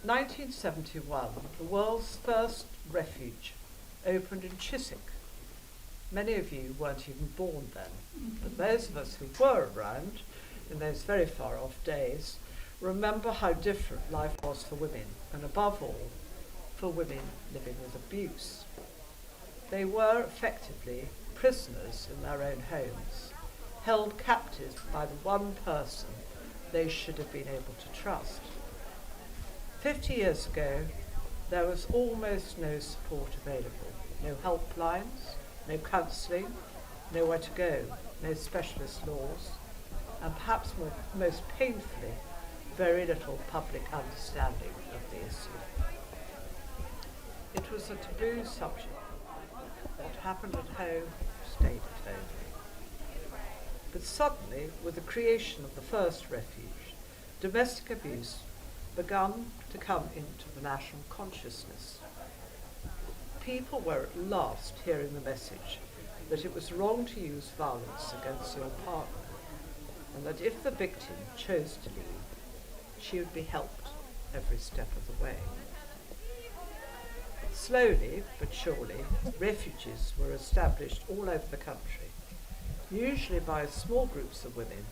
1971, the world's first refuge opened in Chiswick. Many of you weren't even born then, but those of us who were around in those very far off days remember how different life was for women, and above all, for women living with abuse. They were effectively prisoners in their own homes, held captive by the one person they should have been able to trust. 50 years ago, there was almost no support available, no helplines, no counselling, nowhere to go, no specialist laws, and perhaps most painfully, very little public understanding of the issue. It was a taboo subject. What happened at home stayed at home. But suddenly, with the creation of the first refuge, domestic abuse began to come into the national consciousness. People were at last hearing the message that it was wrong to use violence against your partner, and that if the victim chose to leave, she would be helped every step of the way. Slowly but surely, refuges were established all over the country, usually by small groups of women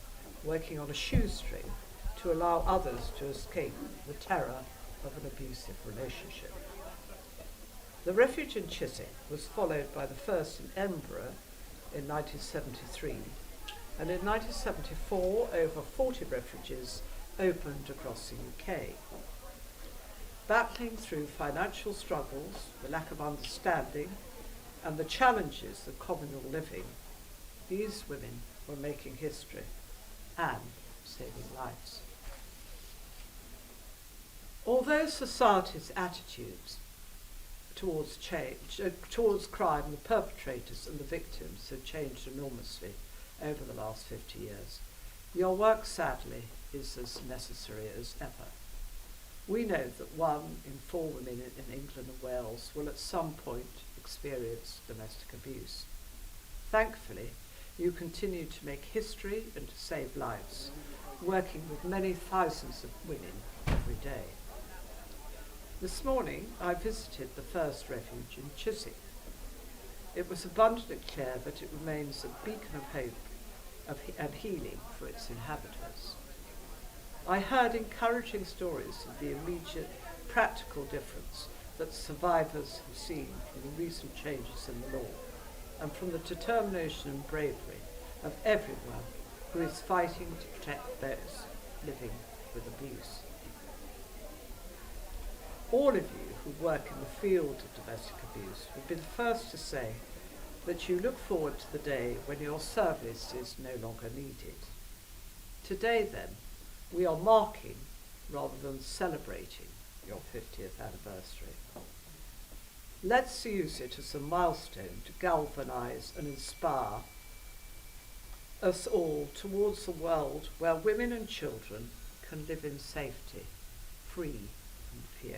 working on a shoestring to allow others to escape the terror of an abusive relationship. The refuge in Chiswick was followed by the first in Edinburgh in 1973, and in 1974 over 40 refuges opened across the UK. Battling through financial struggles, the lack of understanding, and the challenges of communal living, these women were making history and saving lives. Although society's attitudes towards crime, the perpetrators and the victims have changed enormously over the last 50 years, your work, sadly, is as necessary as ever. We know that 1 in 4 women in England and Wales will at some point experience domestic abuse. Thankfully, you continue to make history and to save lives, working with many thousands of women every day. This morning, I visited the first refuge in Chiswick. It was abundantly clear that it remains a beacon of hope and healing for its inhabitants. I heard encouraging stories of the immediate practical difference that survivors have seen from the recent changes in the law, and from the determination and bravery of everyone who is fighting to protect those living with abuse. All of you who work in the field of domestic abuse will be the first to say that you look forward to the day when your service is no longer needed. Today, then, we are marking rather than celebrating your 50th anniversary. Let's use it as a milestone to galvanise and inspire us all towards a world where women and children can live in safety, free from fear.